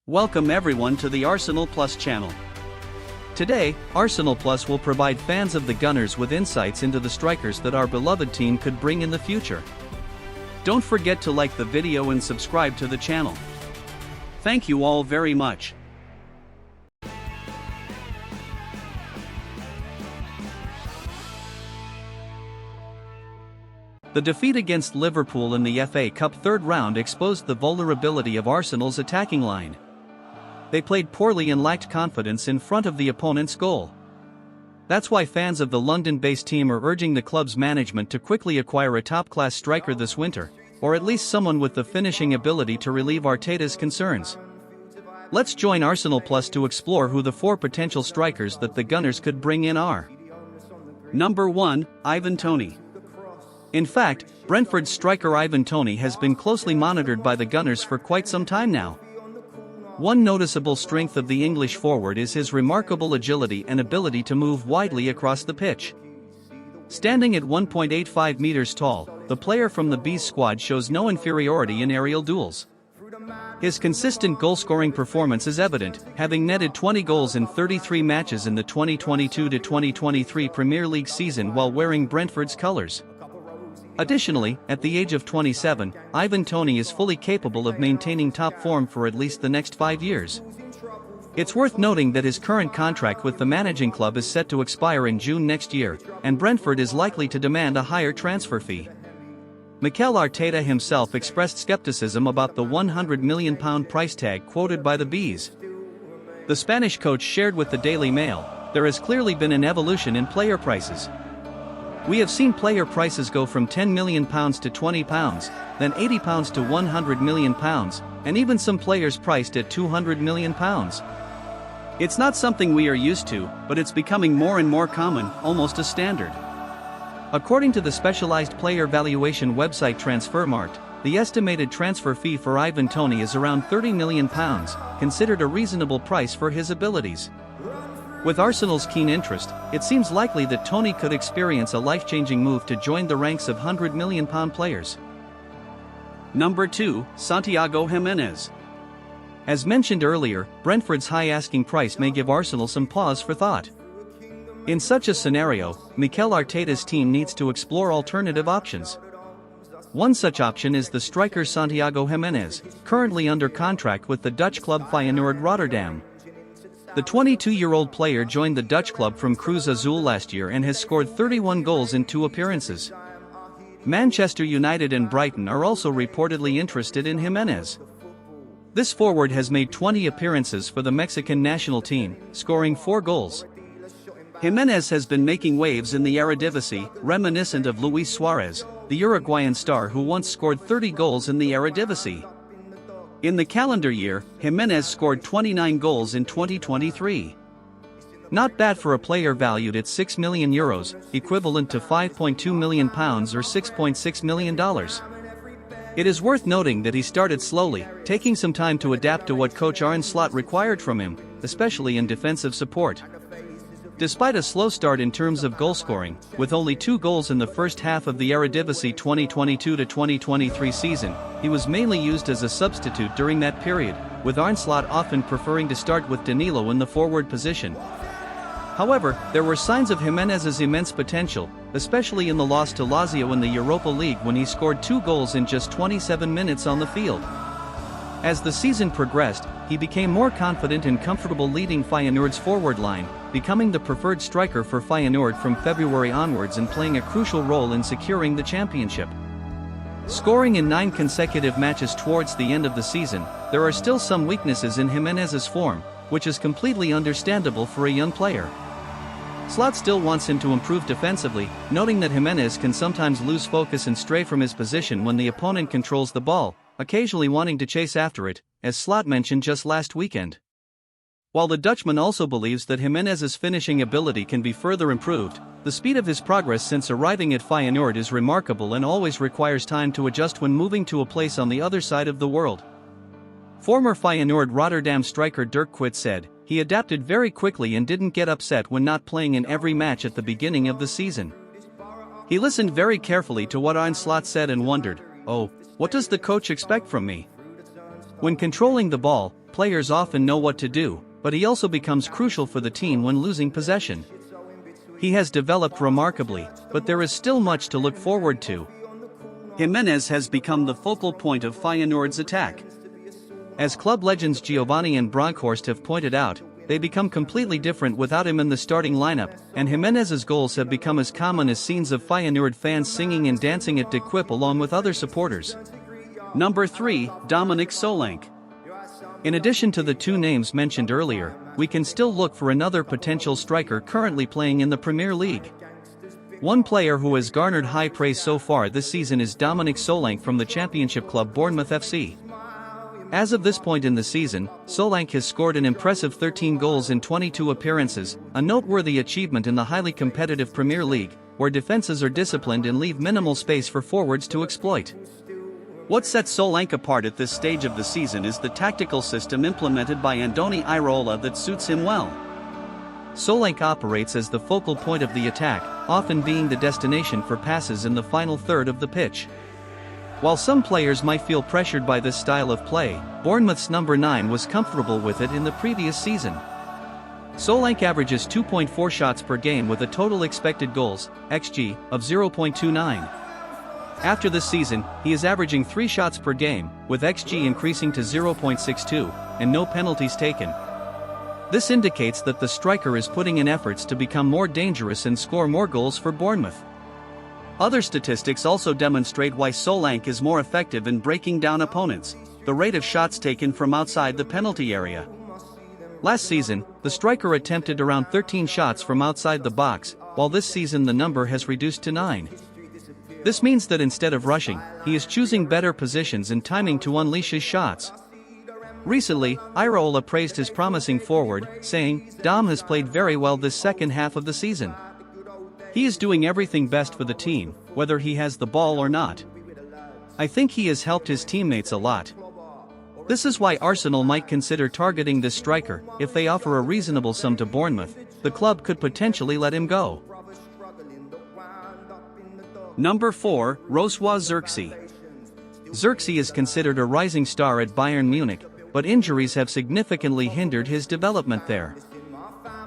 Welcome everyone to the Arsenal Plus channel. Today, Arsenal Plus will provide fans of the Gunners with insights into the strikers that our beloved team could bring in the future. Don't forget to like the video and subscribe to the channel. Thank you all very much. The defeat against Liverpool in the FA Cup third round exposed the vulnerability of Arsenal's attacking line. They played poorly and lacked confidence in front of the opponent's goal. That's why fans of the London-based team are urging the club's management to quickly acquire a top-class striker this winter, or at least someone with the finishing ability to relieve Arteta's concerns. Let's join Arsenal Plus to explore who the four potential strikers that the Gunners could bring in are. Number 1, Ivan Toney. In fact, Brentford's striker Ivan Toney has been closely monitored by the Gunners for quite some time now. One noticeable strength of the English forward is his remarkable agility and ability to move widely across the pitch. Standing at 1.85 meters tall, the player from the Bees squad shows no inferiority in aerial duels. His consistent goal-scoring performance is evident, having netted 20 goals in 33 matches in the 2022-2023 Premier League season while wearing Brentford's colours. Additionally, at the age of 27, Ivan Toney is fully capable of maintaining top form for at least the next 5 years. It's worth noting that his current contract with the managing club is set to expire in June next year, and Brentford is likely to demand a higher transfer fee. Mikel Arteta himself expressed skepticism about the £100 million price tag quoted by the Bees. The Spanish coach shared with the Daily Mail, "There has clearly been an evolution in player prices. We have seen player prices go from £10 million to £20, then £80 to £100 million, and even some players priced at £200 million. It's not something we are used to, but it's becoming more and more common, almost a standard." According to the specialized player valuation website Transfermarkt, the estimated transfer fee for Ivan Toney is around £30 million, considered a reasonable price for his abilities. With Arsenal's keen interest, it seems likely that Toney could experience a life-changing move to join the ranks of £100 million players. Number 2, Santiago Jimenez. As mentioned earlier, Brentford's high asking price may give Arsenal some pause for thought. In such a scenario, Mikel Arteta's team needs to explore alternative options. One such option is the striker Santiago Jimenez, currently under contract with the Dutch club Feyenoord Rotterdam. The 22-year-old player joined the Dutch club from Cruz Azul last year and has scored 31 goals in 2 appearances. Manchester United and Brighton are also reportedly interested in Jimenez. This forward has made 20 appearances for the Mexican national team, scoring 4 goals. Jimenez has been making waves in the Eredivisie, reminiscent of Luis Suarez, the Uruguayan star who once scored 30 goals in the Eredivisie. In the calendar year, Jimenez scored 29 goals in 2023. Not bad for a player valued at €6 million, equivalent to £5.2 million or $6.6 million. It is worth noting that he started slowly, taking some time to adapt to what coach Arne Slot required from him, especially in defensive support. Despite a slow start in terms of goal scoring, with only 2 goals in the first half of the Eredivisie 2022-2023 season, he was mainly used as a substitute during that period, with Arne Slot often preferring to start with Danilo in the forward position. However, there were signs of Jimenez's immense potential, especially in the loss to Lazio in the Europa League when he scored 2 goals in just 27 minutes on the field. As the season progressed, he became more confident and comfortable leading Feyenoord's forward line, becoming the preferred striker for Feyenoord from February onwards and playing a crucial role in securing the championship. Scoring in 9 consecutive matches towards the end of the season, there are still some weaknesses in Jimenez's form, which is completely understandable for a young player. Slot still wants him to improve defensively, noting that Jimenez can sometimes lose focus and stray from his position when the opponent controls the ball, occasionally wanting to chase after it, as Slot mentioned just last weekend. While the Dutchman also believes that Jimenez's finishing ability can be further improved, the speed of his progress since arriving at Feyenoord is remarkable and always requires time to adjust when moving to a place on the other side of the world. Former Feyenoord Rotterdam striker Dirk Kuyt said, "He adapted very quickly and didn't get upset when not playing in every match at the beginning of the season. He listened very carefully to what Arne Slot said and wondered, 'Oh, what does the coach expect from me?' When controlling the ball, players often know what to do, but he also becomes crucial for the team when losing possession. He has developed remarkably, but there is still much to look forward to. Jimenez has become the focal point of Feyenoord's attack. As club legends Giovanni and Bronkhorst have pointed out, they become completely different without him in the starting lineup, and Jimenez's goals have become as common as scenes of Feyenoord fans singing and dancing at De Kuip along with other supporters. Number 3, Dominic Solanke. In addition to the two names mentioned earlier, we can still look for another potential striker currently playing in the Premier League. One player who has garnered high praise so far this season is Dominic Solanke from the Championship club Bournemouth FC. As of this point in the season, Solanke has scored an impressive 13 goals in 22 appearances, a noteworthy achievement in the highly competitive Premier League, where defenses are disciplined and leave minimal space for forwards to exploit. What sets Solanke apart at this stage of the season is the tactical system implemented by Andoni Iraola that suits him well. Solanke operates as the focal point of the attack, often being the destination for passes in the final third of the pitch. While some players might feel pressured by this style of play, Bournemouth's number 9 was comfortable with it in the previous season. Solanke averages 2.4 shots per game with a total expected goals, XG, of 0.29. After this season, he is averaging 3 shots per game, with XG increasing to 0.62, and no penalties taken. This indicates that the striker is putting in efforts to become more dangerous and score more goals for Bournemouth. Other statistics also demonstrate why Solanke is more effective in breaking down opponents: the rate of shots taken from outside the penalty area. Last season, the striker attempted around 13 shots from outside the box, while this season the number has reduced to 9. This means that instead of rushing, he is choosing better positions and timing to unleash his shots. Recently, Iraola praised his promising forward, saying, "Dom has played very well this second half of the season. He is doing everything best for the team, whether he has the ball or not. I think he has helped his teammates a lot." This is why Arsenal might consider targeting this striker. If they offer a reasonable sum to Bournemouth, the club could potentially let him go. Number 4, Joshua Zirkzee. Zirkzee is considered a rising star at Bayern Munich, but injuries have significantly hindered his development there.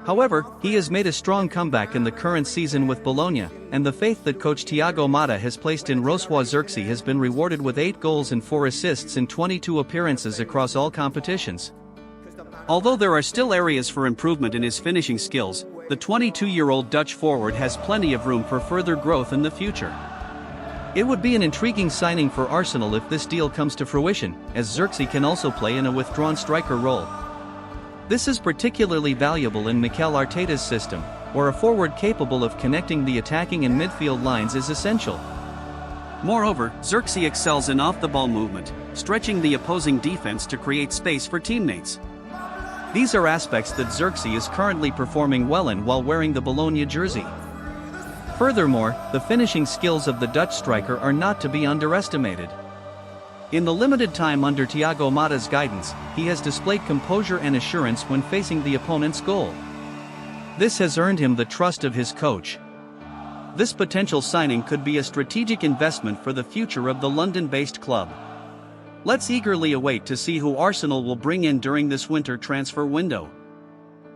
However, he has made a strong comeback in the current season with Bologna, and the faith that coach Thiago Motta has placed in Joshua Zirkzee has been rewarded with 8 goals and 4 assists in 22 appearances across all competitions. Although there are still areas for improvement in his finishing skills, the 22-year-old Dutch forward has plenty of room for further growth in the future. It would be an intriguing signing for Arsenal if this deal comes to fruition, as Zirkzee can also play in a withdrawn striker role. This is particularly valuable in Mikel Arteta's system, where a forward capable of connecting the attacking and midfield lines is essential. Moreover, Zirkzee excels in off-the-ball movement, stretching the opposing defense to create space for teammates. These are aspects that Zirkzee is currently performing well in while wearing the Bologna jersey. Furthermore, the finishing skills of the Dutch striker are not to be underestimated. In the limited time under Thiago Motta's guidance, he has displayed composure and assurance when facing the opponent's goal. This has earned him the trust of his coach. This potential signing could be a strategic investment for the future of the London-based club. Let's eagerly await to see who Arsenal will bring in during this winter transfer window.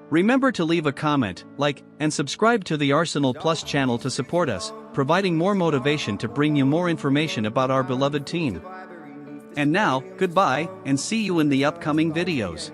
Remember to leave a comment, like, and subscribe to the Arsenal Plus channel to support us, providing more motivation to bring you more information about our beloved team. And now, goodbye, and see you in the upcoming videos.